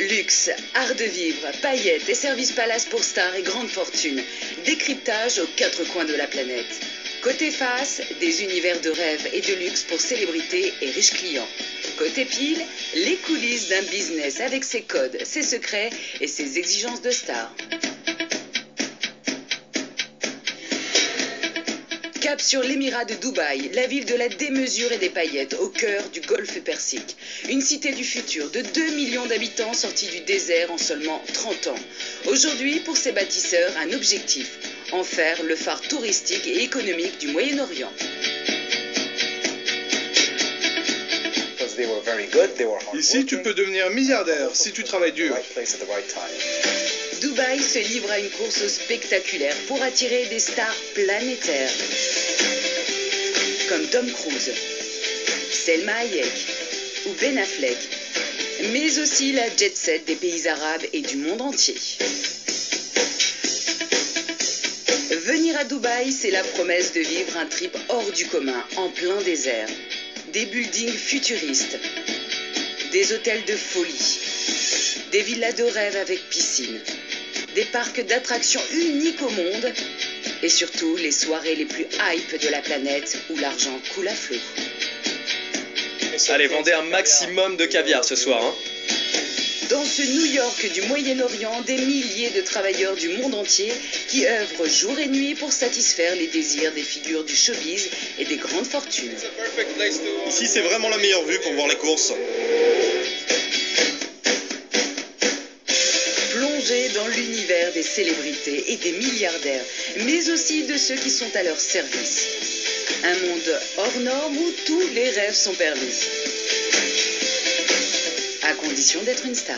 Luxe, art de vivre, paillettes et services palace pour stars et grandes fortunes. Décryptage aux quatre coins de la planète. Côté face, des univers de rêve et de luxe pour célébrités et riches clients. Côté pile, les coulisses d'un business avec ses codes, ses secrets et ses exigences de star. Cap sur l'émirat de Dubaï, la ville de la démesure et des paillettes, au cœur du golfe Persique. Une cité du futur de 2 millions d'habitants sortis du désert en seulement 30 ans. Aujourd'hui, pour ses bâtisseurs, un objectif, en faire le phare touristique et économique du Moyen-Orient. Ici, tu peux devenir milliardaire si tu travailles dur. Dubaï se livre à une course spectaculaire pour attirer des stars planétaires. Comme Tom Cruise, Selma Hayek ou Ben Affleck, mais aussi la jet-set des pays arabes et du monde entier. Venir à Dubaï, c'est la promesse de vivre un trip hors du commun, en plein désert. Des buildings futuristes, des hôtels de folie, des villas de rêve avec piscine, des parcs d'attractions uniques au monde et surtout les soirées les plus hype de la planète où l'argent coule à flot. Allez, vendez un maximum de caviar ce soir, hein. Dans ce New York du Moyen-Orient, des milliers de travailleurs du monde entier qui œuvrent jour et nuit pour satisfaire les désirs des figures du showbiz et des grandes fortunes. Ici, c'est vraiment la meilleure vue pour voir les courses. Plongez dans l'univers des célébrités et des milliardaires, mais aussi de ceux qui sont à leur service. Un monde hors norme où tous les rêves sont permis. À condition d'être une star.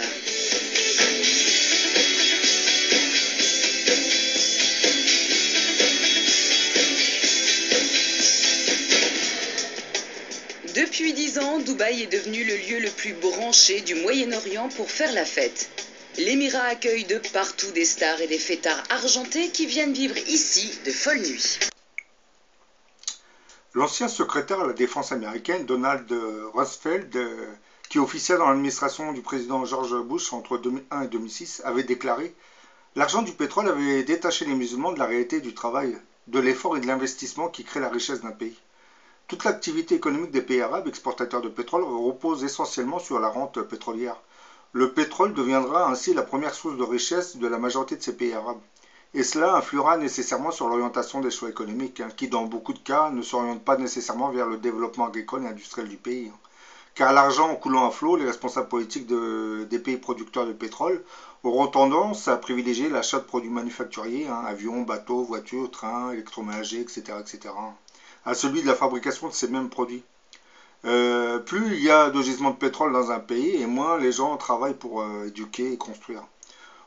Depuis 10 ans, Dubaï est devenu le lieu le plus branché du Moyen-Orient pour faire la fête. L'émirat accueille de partout des stars et des fêtards argentés qui viennent vivre ici de folles nuits. L'ancien secrétaire à la défense américaine, Donald Rumsfeld, qui officiait dans l'administration du président George Bush entre 2001 et 2006, avait déclaré « L'argent du pétrole avait détaché les musulmans de la réalité du travail, de l'effort et de l'investissement qui crée la richesse d'un pays. Toute l'activité économique des pays arabes exportateurs de pétrole repose essentiellement sur la rente pétrolière. Le pétrole deviendra ainsi la première source de richesse de la majorité de ces pays arabes. Et cela influera nécessairement sur l'orientation des choix économiques, qui dans beaucoup de cas ne s'orientent pas nécessairement vers le développement agricole et industriel du pays. Car l'argent coulant à flot, les responsables politiques des pays producteurs de pétrole auront tendance à privilégier l'achat de produits manufacturiers, avions, bateaux, voitures, trains, électroménagers, etc., à celui de la fabrication de ces mêmes produits. Plus il y a de gisements de pétrole dans un pays, et moins les gens travaillent pour éduquer et construire.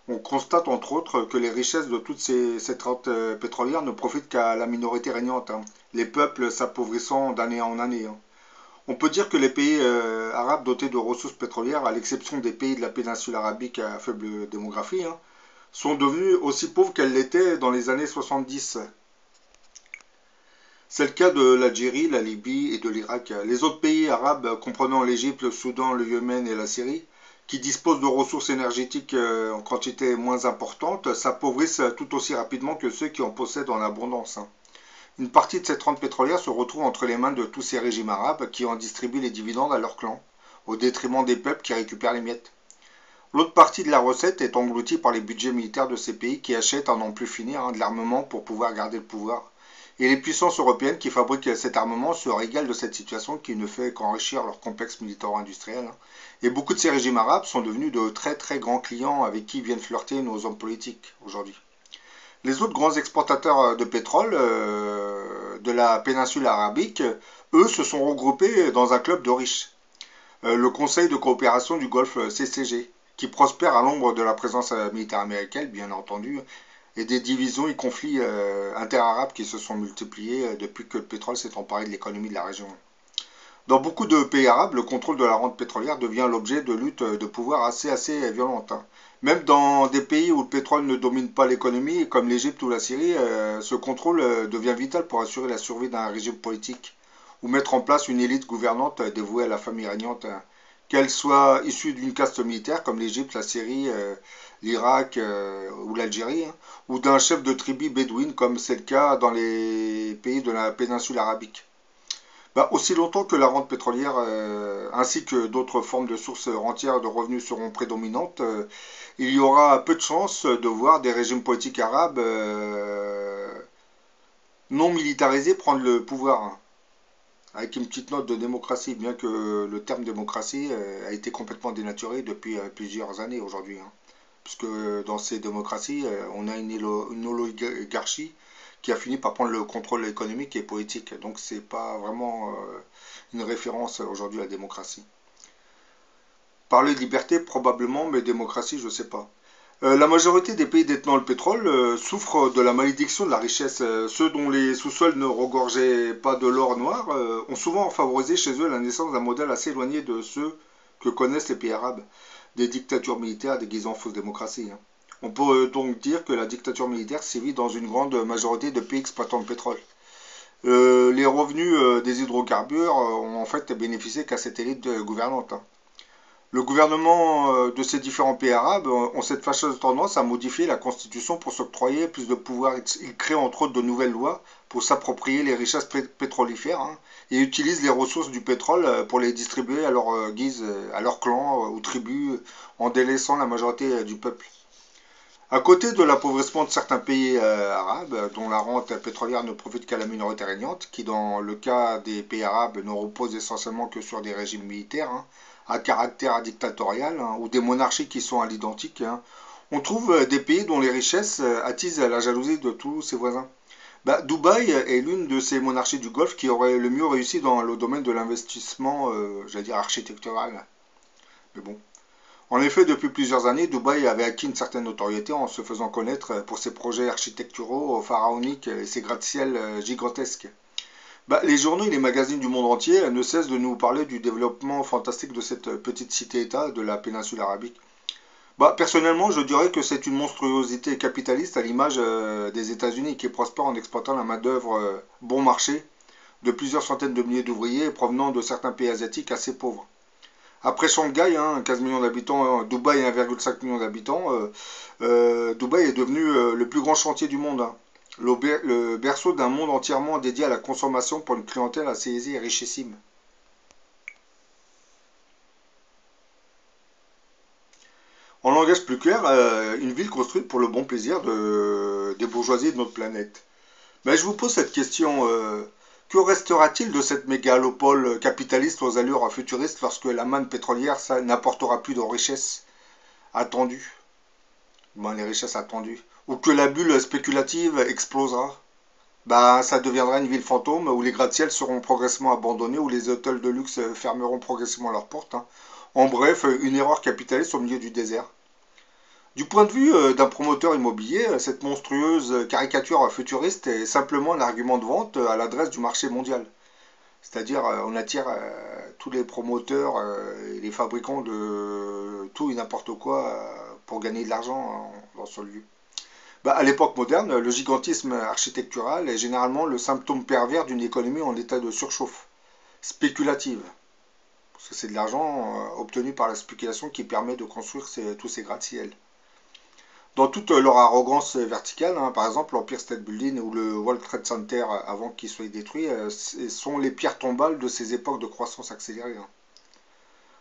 On constate entre autres que les richesses de toutes cette rente pétrolière ne profitent qu'à la minorité régnante, les peuples s'appauvrissant d'année en année. On peut dire que les pays arabes dotés de ressources pétrolières, à l'exception des pays de la péninsule arabique à faible démographie, sont devenus aussi pauvres qu'elles l'étaient dans les années 70. C'est le cas de l'Algérie, la Libye et de l'Irak. Les autres pays arabes, comprenant l'Égypte, le Soudan, le Yémen et la Syrie, qui disposent de ressources énergétiques en quantité moins importante, s'appauvrissent tout aussi rapidement que ceux qui en possèdent en abondance. Une partie de cette rente pétrolière se retrouve entre les mains de tous ces régimes arabes qui en distribuent les dividendes à leurs clans, au détriment des peuples qui récupèrent les miettes. L'autre partie de la recette est engloutie par les budgets militaires de ces pays qui achètent à n'en plus finir de l'armement pour pouvoir garder le pouvoir. Et les puissances européennes qui fabriquent cet armement se régalent de cette situation qui ne fait qu'enrichir leur complexe militaro-industriel. Et beaucoup de ces régimes arabes sont devenus de très très grands clients avec qui viennent flirter nos hommes politiques aujourd'hui. Les autres grands exportateurs de pétrole de la péninsule arabique, eux, se sont regroupés dans un club de riches, le Conseil de coopération du Golfe CCG, qui prospère à l'ombre de la présence militaire américaine, bien entendu, et des divisions et conflits interarabes qui se sont multipliés depuis que le pétrole s'est emparé de l'économie de la région. Dans beaucoup de pays arabes, le contrôle de la rente pétrolière devient l'objet de luttes de pouvoir assez violentes. Même dans des pays où le pétrole ne domine pas l'économie, comme l'Égypte ou la Syrie, ce contrôle devient vital pour assurer la survie d'un régime politique ou mettre en place une élite gouvernante dévouée à la famille régnante qu'elles soient issues d'une caste militaire comme l'Égypte, la Syrie, l'Irak ou l'Algérie, hein, ou d'un chef de tribu bédouine comme c'est le cas dans les pays de la péninsule arabique. Bah, aussi longtemps que la rente pétrolière ainsi que d'autres formes de sources rentières de revenus seront prédominantes, il y aura peu de chances de voir des régimes politiques arabes non militarisés prendre le pouvoir, hein, avec une petite note de démocratie, bien que le terme démocratie a été complètement dénaturé depuis plusieurs années aujourd'hui, hein, puisque dans ces démocraties, on a une oligarchie qui a fini par prendre le contrôle économique et politique. Donc c'est pas vraiment une référence aujourd'hui à la démocratie. Parler de liberté, probablement, mais démocratie, je ne sais pas. La majorité des pays détenant le pétrole souffrent de la malédiction de la richesse. Ceux dont les sous-sols ne regorgeaient pas de l'or noir ont souvent favorisé chez eux la naissance d'un modèle assez éloigné de ceux que connaissent les pays arabes, des dictatures militaires déguisant fausse démocratie, hein. On peut donc dire que la dictature militaire sévit dans une grande majorité de pays exploitant le pétrole. Les revenus des hydrocarbures ont en fait bénéficié qu'à cette élite gouvernante, hein. Le gouvernement de ces différents pays arabes ont cette fâcheuse tendance à modifier la constitution pour s'octroyer plus de pouvoir. Ils créent entre autres de nouvelles lois pour s'approprier les richesses pétrolifères, hein, et utilisent les ressources du pétrole pour les distribuer à leur guise, à leur clan ou tribus, en délaissant la majorité du peuple. À côté de l'appauvrissement de certains pays arabes, dont la rente pétrolière ne profite qu'à la minorité régnante, qui dans le cas des pays arabes ne repose essentiellement que sur des régimes militaires, hein, à caractère dictatorial, hein, ou des monarchies qui sont à l'identique, hein, on trouve des pays dont les richesses attisent la jalousie de tous ses voisins. Bah, Dubaï est l'une de ces monarchies du Golfe qui aurait le mieux réussi dans le domaine de l'investissement, j'allais dire architectural. Mais bon. En effet, depuis plusieurs années, Dubaï avait acquis une certaine notoriété en se faisant connaître pour ses projets architecturaux pharaoniques et ses gratte-ciels gigantesques. Bah, les journaux et les magazines du monde entier ne cessent de nous parler du développement fantastique de cette petite cité-État de la péninsule arabique. Bah, personnellement, je dirais que c'est une monstruosité capitaliste à l'image des États-Unis qui prospèrent en exploitant la main-d'œuvre bon marché de plusieurs centaines de milliers d'ouvriers provenant de certains pays asiatiques assez pauvres. Après Shanghai, hein, 15 millions d'habitants, Dubaï 1,5 million d'habitants, Dubaï est devenu le plus grand chantier du monde, hein. Le berceau d'un monde entièrement dédié à la consommation pour une clientèle assez aisée et richissime. En langage plus clair, une ville construite pour le bon plaisir des bourgeoisies de notre planète. Mais je vous pose cette question, que restera-t-il de cette mégalopole capitaliste aux allures futuristes lorsque la manne pétrolière n'apportera plus de richesses attendues, les richesses attendues, ou que la bulle spéculative explosera? Bah, ça deviendra une ville fantôme où les gratte-ciels seront progressivement abandonnés, où les hôtels de luxe fermeront progressivement leurs portes, hein. En bref, une erreur capitaliste au milieu du désert. Du point de vue d'un promoteur immobilier, cette monstrueuse caricature futuriste est simplement un argument de vente à l'adresse du marché mondial. C'est-à-dire, on attire tous les promoteurs et les fabricants de tout et n'importe quoi pour gagner de l'argent dans ce lieu. Bah, à l'époque moderne, le gigantisme architectural est généralement le symptôme pervers d'une économie en état de surchauffe, spéculative. Parce que c'est de l'argent obtenu par la spéculation qui permet de construire tous ces gratte-ciels. Dans toute leur arrogance verticale, hein, par exemple l'Empire State Building ou le World Trade Center avant qu'il soit détruit, sont les pierres tombales de ces époques de croissance accélérée, hein.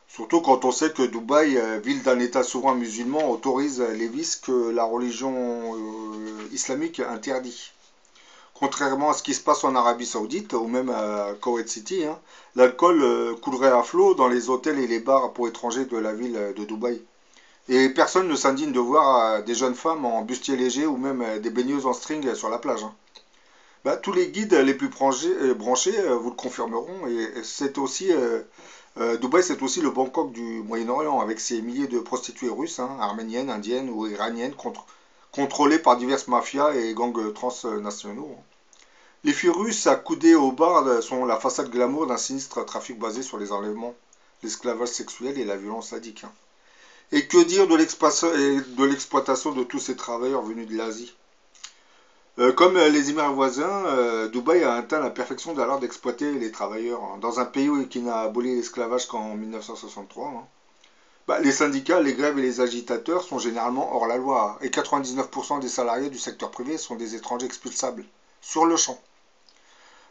Surtout quand on sait que Dubaï, ville d'un État souverain musulman, autorise les vices que la religion islamique interdit. Contrairement à ce qui se passe en Arabie Saoudite ou même à Kuwait City, hein, l'alcool coulerait à flot dans les hôtels et les bars pour étrangers de la ville de Dubaï. Et personne ne s'indigne de voir des jeunes femmes en bustier léger ou même des baigneuses en string sur la plage, hein. Bah, tous les guides les plus branchés vous le confirmeront. Et c'est aussi Dubaï, c'est aussi le Bangkok du Moyen-Orient, avec ses milliers de prostituées russes, hein, arméniennes, indiennes ou iraniennes, contrôlées par diverses mafias et gangs transnationaux. Les filles russes accoudées au bar sont la façade glamour d'un sinistre trafic basé sur les enlèvements, l'esclavage sexuel et la violence sadique, hein. Et que dire de l'exploitation de tous ces travailleurs venus de l'Asie? Comme les Émirats voisins, Dubaï a atteint la perfection de l'art d'exploiter les travailleurs, hein, dans un pays qui n'a aboli l'esclavage qu'en 1963. Hein. Les syndicats, les grèves et les agitateurs sont généralement hors la loi, et 99% des salariés du secteur privé sont des étrangers expulsables, sur le champ.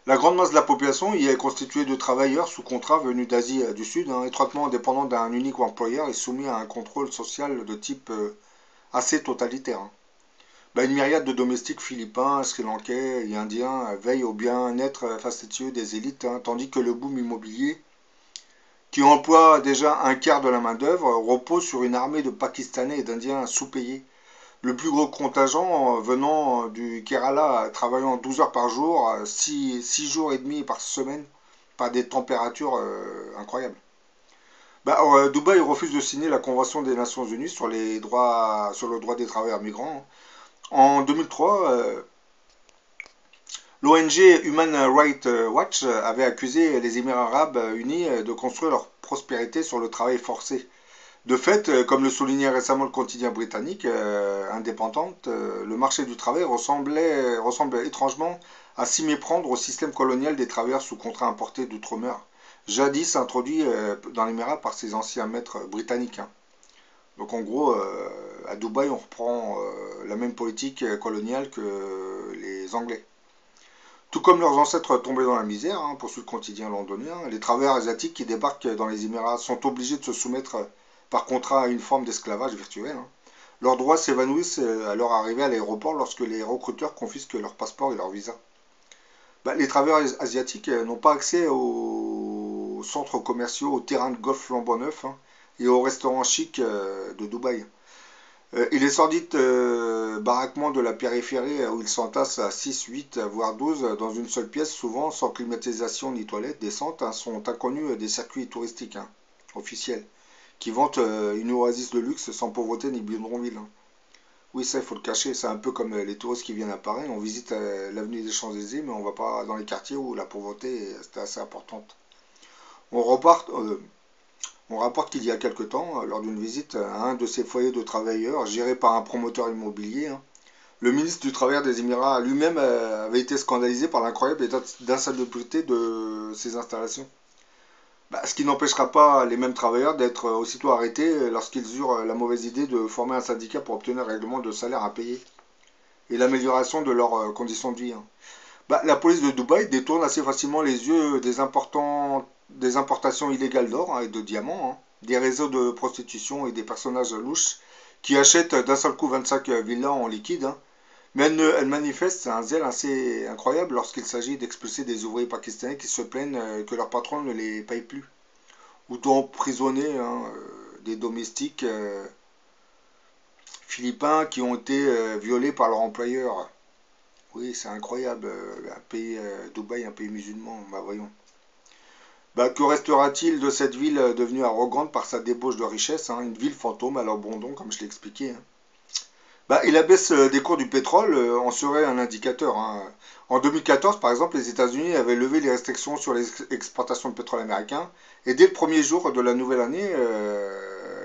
La grande masse de la population y est constituée de travailleurs sous contrat venus d'Asie du Sud, hein, étroitement dépendants d'un unique employeur et soumis à un contrôle social de type assez totalitaire. Hein. Une myriade de domestiques philippins, sri-lankais et indiens veillent au bien-être fastidieux des élites, hein, tandis que le boom immobilier, qui emploie déjà un quart de la main-d'œuvre, repose sur une armée de Pakistanais et d'Indiens sous-payés. Le plus gros contingent venant du Kerala, travaillant 12 heures par jour, 6 jours et demi par semaine, par des températures incroyables. Dubaï refuse de signer la Convention des Nations Unies sur le droit des travailleurs migrants. En 2003, l'ONG Human Rights Watch avait accusé les Émirats arabes unis de construire leur prospérité sur le travail forcé. De fait, comme le soulignait récemment le quotidien britannique Independent, le marché du travail ressemble étrangement à s'y méprendre au système colonial des travailleurs sous contrat importés d'outre-mer, jadis introduit dans l'Émirat par ses anciens maîtres britanniques. Hein. Donc en gros, à Dubaï, on reprend la même politique coloniale que les Anglais. Tout comme leurs ancêtres tombés dans la misère, hein, poursuit le quotidien londonien, les travailleurs asiatiques qui débarquent dans les Émirats sont obligés de se soumettre par contrat à une forme d'esclavage virtuel. Hein. Leurs droits s'évanouissent à leur arrivée à l'aéroport lorsque les recruteurs confisquent leur passeport et leur visa. Les travailleurs asiatiques n'ont pas accès aux centres commerciaux, aux terrains de golf flambant neufs, hein, et aux restaurants chics de Dubaï. Et les sordides baraquements de la périphérie où ils s'entassent à 6, 8, voire 12 dans une seule pièce, souvent sans climatisation ni toilette décente, hein, sont inconnus des circuits touristiques hein, officiels, qui vantent une oasis de luxe sans pauvreté ni bidonville. Hein. Oui, ça, il faut le cacher. C'est un peu comme les touristes qui viennent à Paris. On visite l'avenue des Champs-Élysées, mais on ne va pas dans les quartiers où la pauvreté est assez importante. On rapporte qu'il y a quelque temps, lors d'une visite à un de ces foyers de travailleurs gérés par un promoteur immobilier, hein, le ministre du Travail des Émirats lui-même avait été scandalisé par l'incroyable état d'insalubrité de ces installations. Ce qui n'empêchera pas les mêmes travailleurs d'être aussitôt arrêtés lorsqu'ils eurent la mauvaise idée de former un syndicat pour obtenir un règlement de salaire à payer et l'amélioration de leurs conditions de vie. Hein. La police de Dubaï détourne assez facilement les yeux des importations illégales d'or hein, et de diamants, hein, des réseaux de prostitution et des personnages louches qui achètent d'un seul coup 25 villas en liquide. Hein. Mais elle manifeste un zèle assez incroyable lorsqu'il s'agit d'expulser des ouvriers pakistanais qui se plaignent que leur patron ne les paye plus. Ou d'emprisonner hein, des domestiques philippins qui ont été violés par leur employeur. Oui, c'est incroyable, un pays, Dubaï, un pays musulman, voyons. Que restera-t-il de cette ville devenue arrogante par sa débauche de richesse, hein, une ville fantôme à l'abandon, comme je l'ai expliqué hein. Et la baisse des cours du pétrole en serait un indicateur. Hein. En 2014, par exemple, les États-Unis avaient levé les restrictions sur les exportations de pétrole américain, et dès le premier jour de la nouvelle année,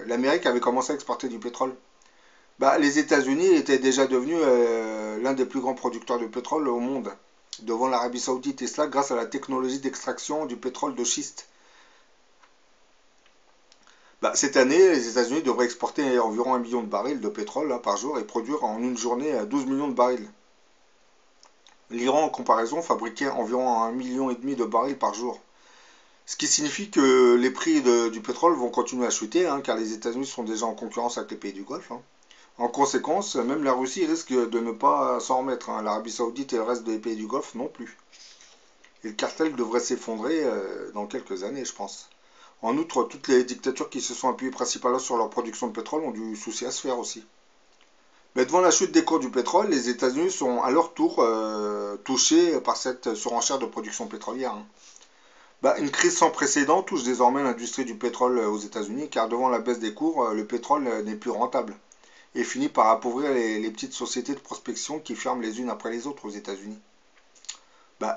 l'Amérique avait commencé à exporter du pétrole. Les États-Unis étaient déjà devenus l'un des plus grands producteurs de pétrole au monde, devant l'Arabie Saoudite, et cela grâce à la technologie d'extraction du pétrole de schiste. Cette année, les États-Unis devraient exporter environ 1 million de barils de pétrole par jour et produire en une journée 12 millions de barils. L'Iran, en comparaison, fabriquait environ 1,5 million de barils par jour. Ce qui signifie que les prix du pétrole vont continuer à chuter, hein, car les États-Unis sont déjà en concurrence avec les pays du Golfe. Hein. En conséquence, même la Russie risque de ne pas s'en remettre. Hein. L'Arabie Saoudite et le reste des pays du Golfe non plus. Et le cartel devrait s'effondrer dans quelques années, je pense. En outre, toutes les dictatures qui se sont appuyées principalement sur leur production de pétrole ont du souci à se faire aussi. Mais devant la chute des cours du pétrole, les États-Unis sont à leur tour touchés par cette surenchère de production pétrolière. Hein. Une crise sans précédent touche désormais l'industrie du pétrole aux États-Unis, car devant la baisse des cours, le pétrole n'est plus rentable et finit par appauvrir les petites sociétés de prospection qui ferment les unes après les autres aux États-Unis.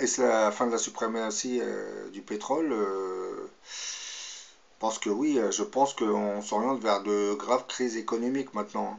Est-ce la fin de la suprématie du pétrole Je pense que oui, je pense qu'on s'oriente vers de graves crises économiques maintenant.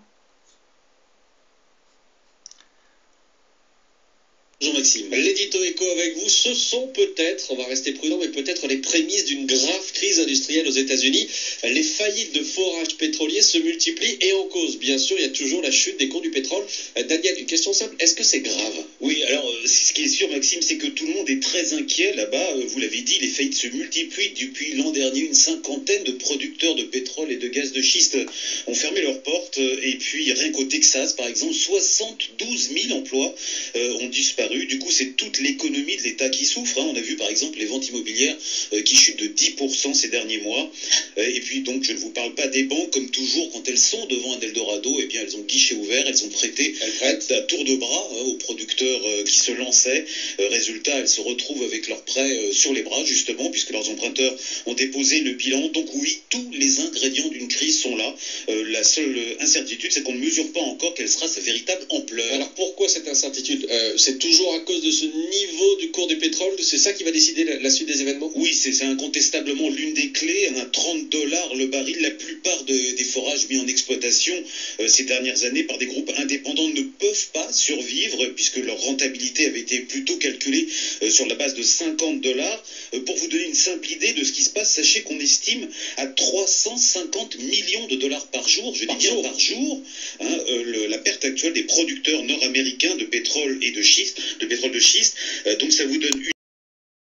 Maxime. L'édito éco avec vous, ce sont peut-être, on va rester prudent, mais peut-être les prémices d'une grave crise industrielle aux États-Unis. Les faillites de forages pétroliers se multiplient et en cause, bien sûr, il y a toujours la chute des cours du pétrole. Daniel, une question simple, est-ce que c'est grave? Oui, alors ce qui est sûr, Maxime, c'est que tout le monde est très inquiet là-bas. Vous l'avez dit, les faillites se multiplient. Depuis l'an dernier, une cinquantaine de producteurs de pétrole et de gaz de schiste ont fermé leurs portes. Et puis, rien qu'au Texas, par exemple, 72 000 emplois ont disparu. Du coup, c'est toute l'économie de l'État qui souffre. On a vu, par exemple, les ventes immobilières qui chutent de 10% ces derniers mois. Et puis, donc, je ne vous parle pas des banques. Comme toujours, quand elles sont devant un Eldorado, eh bien, elles ont le guichet ouvert. Elles ont prêté à tour de bras aux producteurs qui se lançaient. Résultat, elles se retrouvent avec leurs prêts sur les bras, justement, puisque leurs emprunteurs ont déposé le bilan. Donc oui, tous les ingrédients d'une crise sont là. La seule incertitude, c'est qu'on ne mesure pas encore quelle sera sa véritable ampleur. Alors pourquoi cette incertitude? C'est toujours à cause de ce niveau du cours du pétrole? C'est ça qui va décider la suite des événements? Oui, c'est incontestablement l'une des clés. À $30 le baril, la plupart des forages mis en exploitation ces dernières années par des groupes indépendants ne peuvent pas survivre, puisque leur rentabilité avait été plutôt calculée sur la base de $50. Pour vous donner une simple idée de ce qui se passe, sachez qu'on estime à 350 millions de dollars par jour, je dis bien par jour, la perte actuelle des producteurs nord-américains de pétrole et de schiste, donc ça vous donne